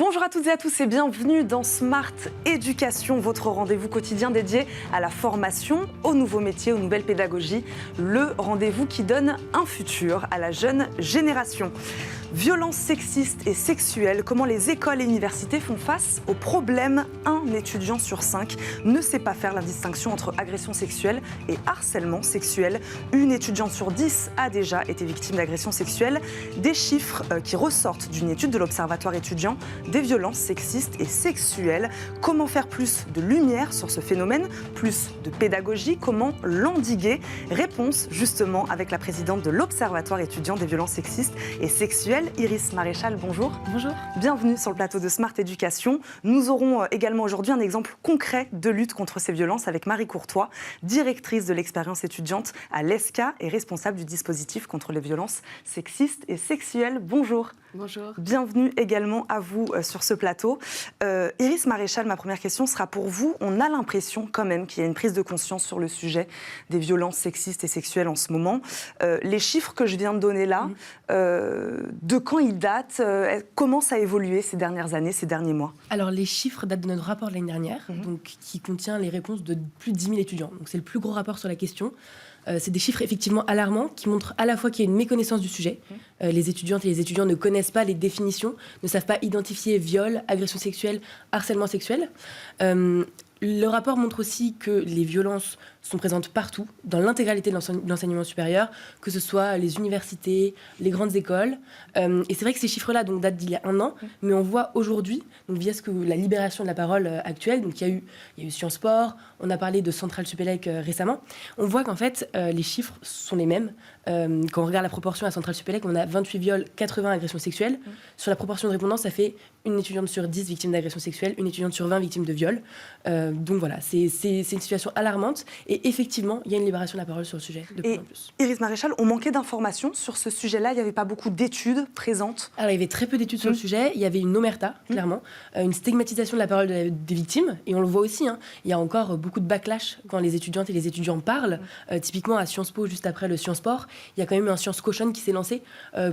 Bonjour à toutes et à tous et bienvenue dans Smart Éducation, votre rendez-vous quotidien dédié à la formation, aux nouveaux métiers, aux nouvelles pédagogies. Le rendez-vous qui donne un futur à la jeune génération. Violences sexistes et sexuelles, comment les écoles et universités font face aux problèmes. Un étudiant sur 5 ne sait pas faire la distinction entre agression sexuelle et harcèlement sexuel. Une étudiante sur 10 a déjà été victime d'agression sexuelle. Des chiffres qui ressortent d'une étude de l'Observatoire étudiant des violences sexistes et sexuelles. Comment faire plus de lumière sur ce phénomène, plus de pédagogie, comment l'endiguer? Réponse justement avec la présidente de l'Observatoire étudiant des violences sexistes et sexuelles, Iris Maréchal, bonjour. Bonjour. Bienvenue sur le plateau de Smart Éducation. Nous aurons également aujourd'hui un exemple concret de lutte contre ces violences avec Marie Courtois, directrice de l'expérience étudiante à l'ESCA et responsable du dispositif contre les violences sexistes et sexuelles. Bonjour. Bonjour. Bienvenue également à vous sur ce plateau. Iris Maréchal, ma première question sera pour vous. On a l'impression quand même qu'il y a une prise de conscience sur le sujet des violences sexistes et sexuelles en ce moment. Les chiffres que je viens de donner là, de quand ils datent? Comment ça a évolué ces dernières années, ces derniers mois? Alors les chiffres datent de notre rapport de l'année dernière, donc, qui contient les réponses de plus de 10 000 étudiants. Donc c'est le plus gros rapport sur la question. C'est des chiffres effectivement alarmants qui montrent à la fois qu'il y a une méconnaissance du sujet. Les étudiantes et les étudiants ne connaissent pas les définitions, ne savent pas identifier viol, agression sexuelle, harcèlement sexuel. Le rapport montre aussi que les violences sont présentes partout, dans l'intégralité de l'enseignement supérieur, que ce soit les universités, les grandes écoles. Et c'est vrai que ces chiffres-là donc, datent d'il y a un an, mais on voit aujourd'hui, donc, via la libération de la parole actuelle, donc il y a eu Sciences Po, on a parlé de Centrale Supélec récemment, on voit qu'en fait, les chiffres sont les mêmes. Quand on regarde la proportion à Centrale Supélec, on a 28 viols, 80 agressions sexuelles. Sur la proportion de répondants, ça fait une étudiante sur 10 victime d'agression sexuelle, une étudiante sur 20 victime de viol. Donc voilà, c'est une situation alarmante. Et effectivement, il y a une libération de la parole sur le sujet de plus en plus. Iris Maréchal, on manquait d'informations sur ce sujet-là. Il n'y avait pas beaucoup d'études présentes. Alors, il y avait très peu d'études sur le sujet. Il y avait une omerta, clairement, une stigmatisation de la parole des victimes. Et on le voit aussi, il y a encore beaucoup de backlash quand les étudiantes et les étudiants parlent. Typiquement, à Sciences Po, juste après le Sciences Po, il y a quand même eu un Sciences Caution qui s'est lancé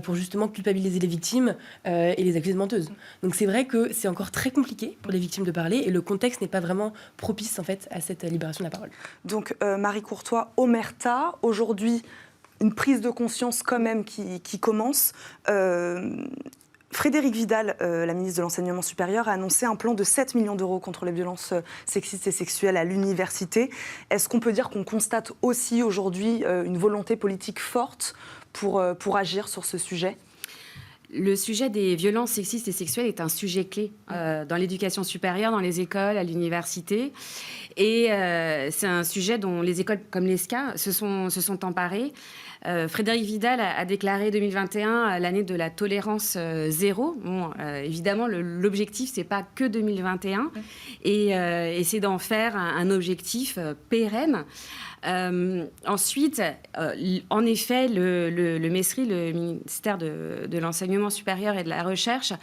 pour justement culpabiliser les victimes et les accuser de menteuses. Donc c'est vrai que c'est encore très compliqué pour les victimes de parler et le contexte n'est pas vraiment propice en fait à cette libération de la parole. Donc Marie Courtois, omerta, aujourd'hui une prise de conscience quand même qui commence. Frédérique Vidal, la ministre de l'Enseignement supérieur, a annoncé un plan de 7 millions d'euros contre les violences sexistes et sexuelles à l'université. Est-ce qu'on peut dire qu'on constate aussi aujourd'hui une volonté politique forte pour agir sur ce sujet ? Le sujet des violences sexistes et sexuelles est un sujet clé dans l'éducation supérieure, dans les écoles, à l'université. Et c'est un sujet dont les écoles comme l'ESCA se sont emparées. Frédérique Vidal a déclaré 2021 l'année de la tolérance zéro. Bon, évidemment, l'objectif, c'est pas que 2021. Et c'est d'en faire un objectif pérenne. Ensuite, en effet, le MESRI, le ministère de l'Enseignement supérieur et de la Recherche,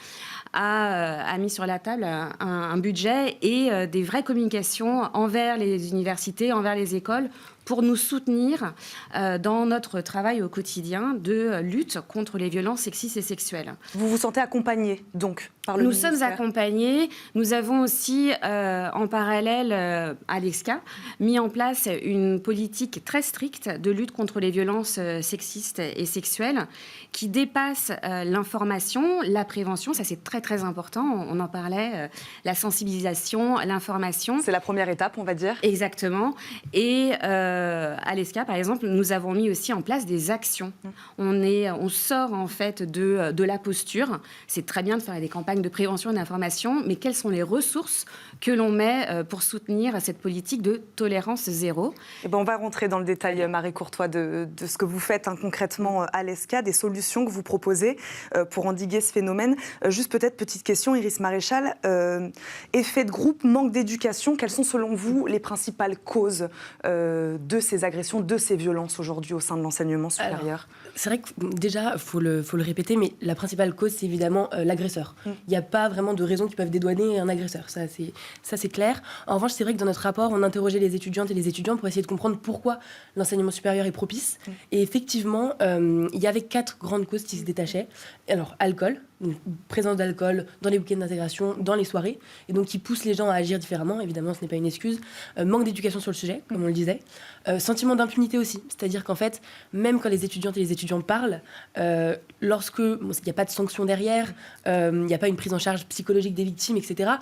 a mis sur la table un budget et des vraies communications envers les universités, envers les écoles, pour nous soutenir dans notre travail au quotidien de lutte contre les violences sexistes et sexuelles. Vous vous sentez accompagnée, donc, par le ministère ? Nous sommes accompagnés. Nous avons aussi, en parallèle à l'ESCA, mis en place une politique très stricte de lutte contre les violences sexistes et sexuelles qui dépasse l'information, la prévention. Ça, c'est très, très important. On en parlait, la sensibilisation, l'information. C'est la première étape, on va dire. Exactement. Et à l'ESCA, par exemple, nous avons mis aussi en place des actions. On sort en fait de la posture. C'est très bien de faire des campagnes de prévention et d'information, mais quelles sont les ressources que l'on met pour soutenir cette politique de tolérance zéro? Eh ben, on va rentrer dans le détail, Marie Courtois, de ce que vous faites concrètement à l'ESCA, des solutions que vous proposez pour endiguer ce phénomène. Juste peut-être, petite question, Iris Maréchal, effet de groupe, manque d'éducation, quelles sont selon vous les principales causes de ces agressions, de ces violences aujourd'hui au sein de l'enseignement supérieur? Alors, c'est vrai que déjà, faut le répéter, mais la principale cause, c'est évidemment l'agresseur. Il n'y a pas vraiment de raisons qui peuvent dédouaner un agresseur, ça c'est clair. En revanche, c'est vrai que dans notre rapport, on interrogeait les étudiantes et les étudiants pour essayer de comprendre pourquoi l'enseignement supérieur est propice. Et effectivement, il y avait 4 grandes causes qui se détachaient. Alors, alcool, une présence d'alcool dans les week-ends d'intégration, dans les soirées, et donc qui pousse les gens à agir différemment. Évidemment, ce n'est pas une excuse. Manque d'éducation sur le sujet, comme on le disait. Sentiment d'impunité aussi, c'est-à-dire qu'en fait, même quand les étudiantes et les étudiants parlent, lorsque il n'y a pas de sanction derrière, il n'y a pas une prise en charge psychologique des victimes, etc.,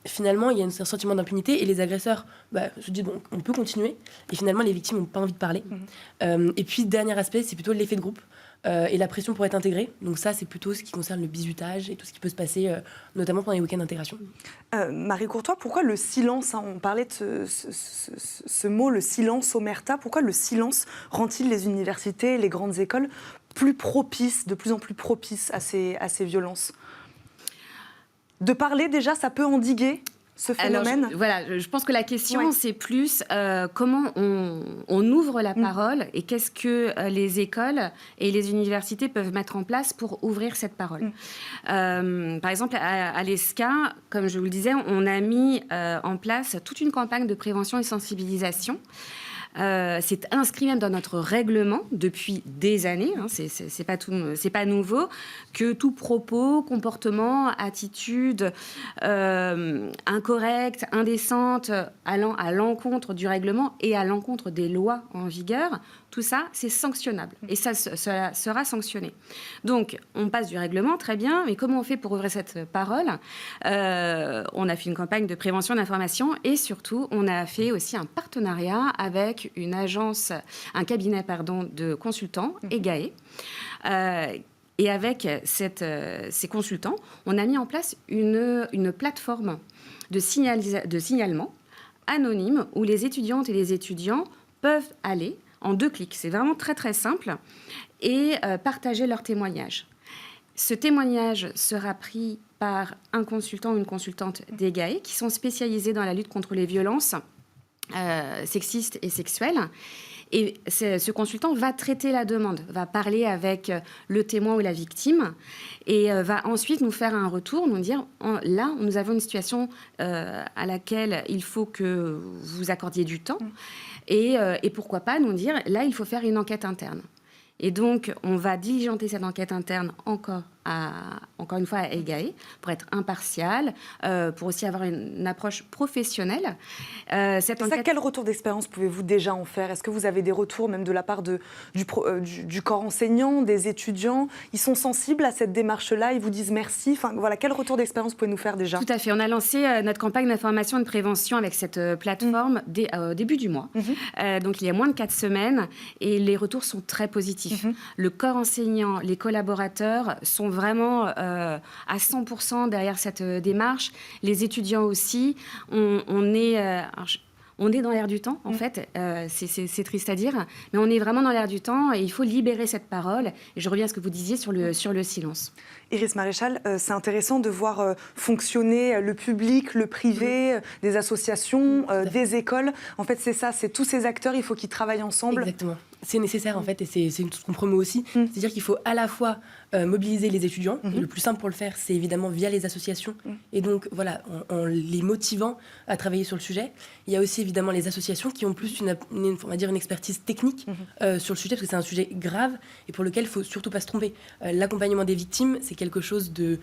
finalement, il y a un sentiment d'impunité et les agresseurs se disent bon, on peut continuer. Et finalement, les victimes n'ont pas envie de parler. Et puis, dernier aspect, c'est plutôt l'effet de groupe et la pression pour être intégré. Donc ça, c'est plutôt ce qui concerne le bizutage et tout ce qui peut se passer, notamment pendant les week-ends d'intégration. Marie Courtois, pourquoi le silence, on parlait de ce mot, le silence, omerta, pourquoi le silence rend-il les universités, les grandes écoles plus propices, de plus en plus propices à ces violences ? De parler, déjà, ça peut endiguer ce phénomène. Alors, je pense que la question, c'est plus comment on ouvre la parole et qu'est-ce que les écoles et les universités peuvent mettre en place pour ouvrir cette parole. Par exemple, à l'ESCA, comme je vous le disais, on a mis en place toute une campagne de prévention et sensibilisation. C'est inscrit même dans notre règlement depuis des années, hein, c'est pas nouveau, que tout propos, comportement, attitude incorrecte, indécente, allant à l'encontre du règlement et à l'encontre des lois en vigueur, tout ça, c'est sanctionnable et ça sera sanctionné. Donc, on passe du règlement, très bien, mais comment on fait pour ouvrir cette parole ? On a fait une campagne de prévention d'information et surtout, on a fait aussi un partenariat avec une agence, un cabinet de consultants, EGAE. Et avec ces consultants, on a mis en place une plateforme de signalement anonyme où les étudiantes et les étudiants peuvent aller en 2 clics. C'est vraiment très, très simple. Et partager leur témoignage. Ce témoignage sera pris par un consultant ou une consultante d'EGAE qui sont spécialisés dans la lutte contre les violences sexistes et sexuelles. Et ce consultant va traiter la demande, va parler avec le témoin ou la victime et va ensuite nous faire un retour, nous dire là, nous avons une situation à laquelle il faut que vous accordiez du temps et pourquoi pas nous dire là, il faut faire une enquête interne. Et donc, on va diligenter cette enquête interne encore une fois à EGAE, pour être impartial, pour aussi avoir une approche professionnelle. Quel retour d'expérience pouvez-vous déjà en faire ? Est-ce que vous avez des retours même de la part du corps enseignant, des étudiants ? Ils sont sensibles à cette démarche-là, ils vous disent merci. Enfin, voilà, quel retour d'expérience pouvez-vous nous faire déjà ? Tout à fait. On a lancé notre campagne d'information et de prévention avec cette plateforme au début du mois. Donc, il y a moins de 4 semaines et les retours sont très positifs. Le corps enseignant, les collaborateurs sont vraiment à 100% derrière cette démarche. Les étudiants aussi. On est dans l'air du temps, en fait. C'est triste à dire, mais on est vraiment dans l'air du temps et il faut libérer cette parole. Et je reviens à ce que vous disiez sur le silence. Iris Maréchal, c'est intéressant de voir fonctionner le public, le privé, des associations, des écoles. En fait, c'est ça, c'est tous ces acteurs, il faut qu'ils travaillent ensemble. Exactement. C'est nécessaire, en fait, et c'est ce qu'on promeut aussi. C'est-à-dire qu'il faut à la fois mobiliser les étudiants, et le plus simple pour le faire, c'est évidemment via les associations. Et donc, voilà, en les motivant à travailler sur le sujet. Il y a aussi, évidemment, les associations qui ont plus on va dire une expertise technique sur le sujet, parce que c'est un sujet grave et pour lequel il ne faut surtout pas se tromper. L'accompagnement des victimes, c'est quelque chose de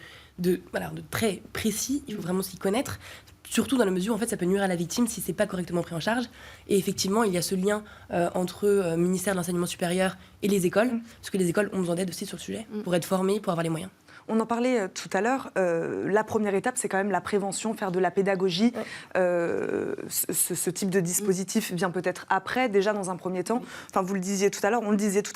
très précis, il faut vraiment s'y connaître, surtout dans la mesure où en fait, ça peut nuire à la victime si ce n'est pas correctement pris en charge. Et effectivement, il y a ce lien entre ministère de l'enseignement supérieur et les écoles, parce que les écoles ont besoin d'aide aussi sur le sujet, pour être formées, pour avoir les moyens. On en parlait tout à l'heure, la première étape, c'est quand même la prévention, faire de la pédagogie. Ce type de dispositif vient peut-être après, déjà dans un premier temps. Enfin, on le disait tout à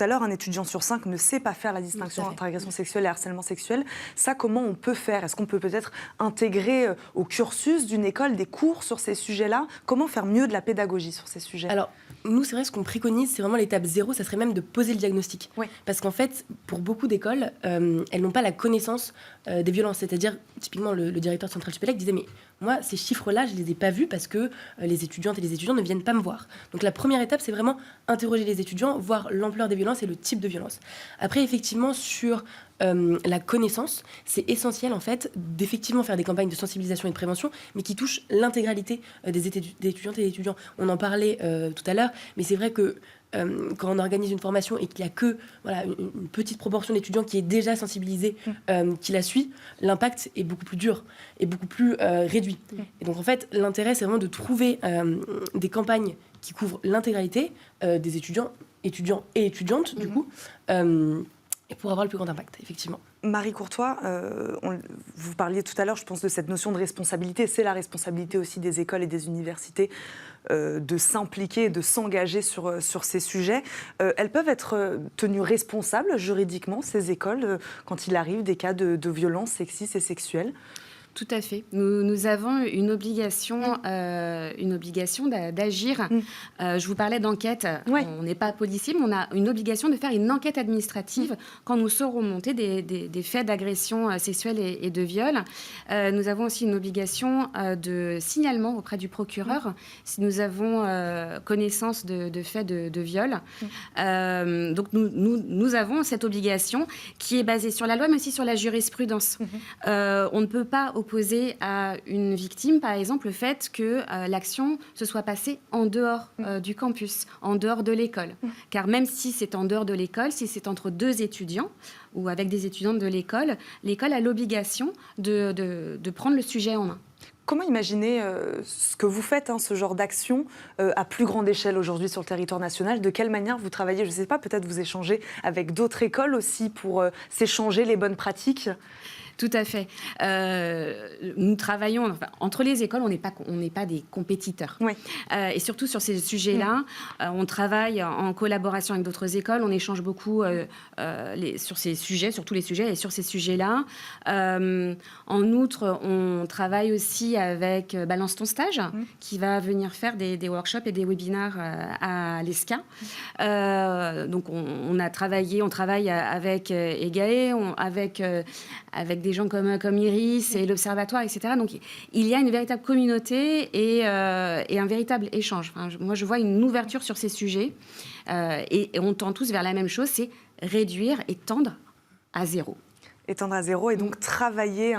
l'heure, un étudiant sur 5 ne sait pas faire la distinction entre agression sexuelle et harcèlement sexuel. Ça, comment on peut faire ? Est-ce qu'on peut peut-être intégrer au cursus d'une école des cours sur ces sujets-là ? Comment faire mieux de la pédagogie sur ces sujets ? Alors, nous, c'est vrai, ce qu'on préconise, c'est vraiment l'étape 0, ça serait même de poser le diagnostic. Oui. Parce qu'en fait, pour beaucoup d'écoles, elles n'ont pas la connaissance des violences. C'est-à-dire, typiquement, le directeur de Centrale Supélec disait « Mais moi, ces chiffres-là, je ne les ai pas vus parce que les étudiantes et les étudiants ne viennent pas me voir. » Donc, la première étape, c'est vraiment interroger les étudiants, voir l'ampleur des violences et le type de violence. Après, effectivement, sur la connaissance, c'est essentiel, en fait, d'effectivement faire des campagnes de sensibilisation et de prévention, mais qui touchent l'intégralité des étudiantes et des étudiants. On en parlait tout à l'heure, mais c'est vrai que quand on organise une formation et qu'il n'y a que une petite proportion d'étudiants qui est déjà sensibilisée, qui la suit, l'impact est beaucoup plus dur et beaucoup plus réduit. Et donc en fait, l'intérêt, c'est vraiment de trouver des campagnes qui couvrent l'intégralité des étudiants et étudiantes, du coup, et pour avoir le plus grand impact, effectivement. Marie Courtois, vous parliez tout à l'heure, je pense, de cette notion de responsabilité. C'est la responsabilité aussi des écoles et des universités de s'impliquer et de s'engager sur ces sujets. Elles peuvent être tenues responsables juridiquement, ces écoles, quand il arrive des cas de violences sexistes et sexuelles. Tout à fait. Nous avons une obligation d'agir. Je vous parlais d'enquête. Ouais. On n'est pas policier, mais on a une obligation de faire une enquête administrative quand nous saurons monter des faits d'agression sexuelle et de viol. Nous avons aussi une obligation de signalement auprès du procureur si nous avons connaissance de faits de viol. Donc nous avons cette obligation qui est basée sur la loi, mais aussi sur la jurisprudence. On ne peut pas opposer à une victime, par exemple, le fait que l'action se soit passée en dehors du campus, en dehors de l'école. Car même si c'est en dehors de l'école, si c'est entre deux étudiants ou avec des étudiantes de l'école a l'obligation de prendre le sujet en main. Comment imaginer ce que vous faites, ce genre d'action, à plus grande échelle aujourd'hui sur le territoire national? De quelle manière vous travaillez? Je ne sais pas, peut-être vous échangez avec d'autres écoles aussi pour s'échanger les bonnes pratiques? Tout à fait. Nous travaillons entre les écoles, on n'est pas des compétiteurs. Oui. Et surtout sur ces sujets-là, on travaille en collaboration avec d'autres écoles. On échange beaucoup sur ces sujets, sur tous les sujets, et sur ces sujets-là. En outre, on travaille aussi avec Balance ton stage, qui va venir faire des workshops et des webinaires à l'ESCA. Donc on travaille avec EGAE, avec des gens comme Iris et l'Observatoire, etc. Donc, il y a une véritable communauté et un véritable échange. Enfin, moi, je vois une ouverture sur ces sujets et on tend tous vers la même chose, c'est réduire et tendre à zéro. Étendre à zéro et donc travailler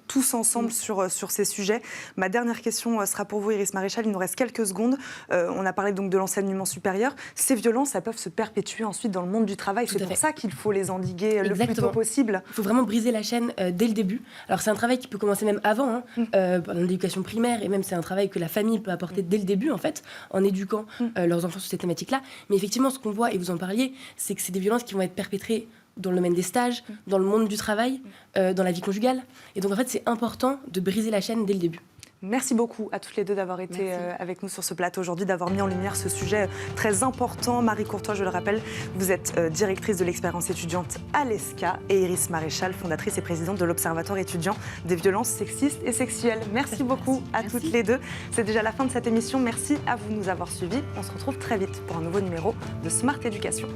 tous ensemble sur ces sujets. Ma dernière question sera pour vous, Iris Maréchal. Il nous reste quelques secondes. On a parlé donc de l'enseignement supérieur. Ces violences, elles peuvent se perpétuer ensuite dans le monde du travail. C'est pour ça qu'il faut les endiguer le plus tôt possible. Il faut vraiment briser la chaîne dès le début. Alors c'est un travail qui peut commencer même avant, dans l'éducation primaire, et même c'est un travail que la famille peut apporter dès le début, en fait, en éduquant leurs enfants sur ces thématiques-là. Mais effectivement, ce qu'on voit, et vous en parliez, c'est que c'est des violences qui vont être perpétrées dans le domaine des stages, dans le monde du travail, dans la vie conjugale. Et donc, en fait, c'est important de briser la chaîne dès le début. Merci beaucoup à toutes les deux d'avoir été avec nous sur ce plateau aujourd'hui, d'avoir mis en lumière ce sujet très important. Marie Courtois, je le rappelle, vous êtes directrice de l'expérience étudiante à l'ESCA, et Iris Maréchal, fondatrice et présidente de l'Observatoire étudiant des violences sexistes et sexuelles. Merci beaucoup à toutes les deux. C'est déjà la fin de cette émission. Merci à vous de nous avoir suivis. On se retrouve très vite pour un nouveau numéro de Smart Éducation.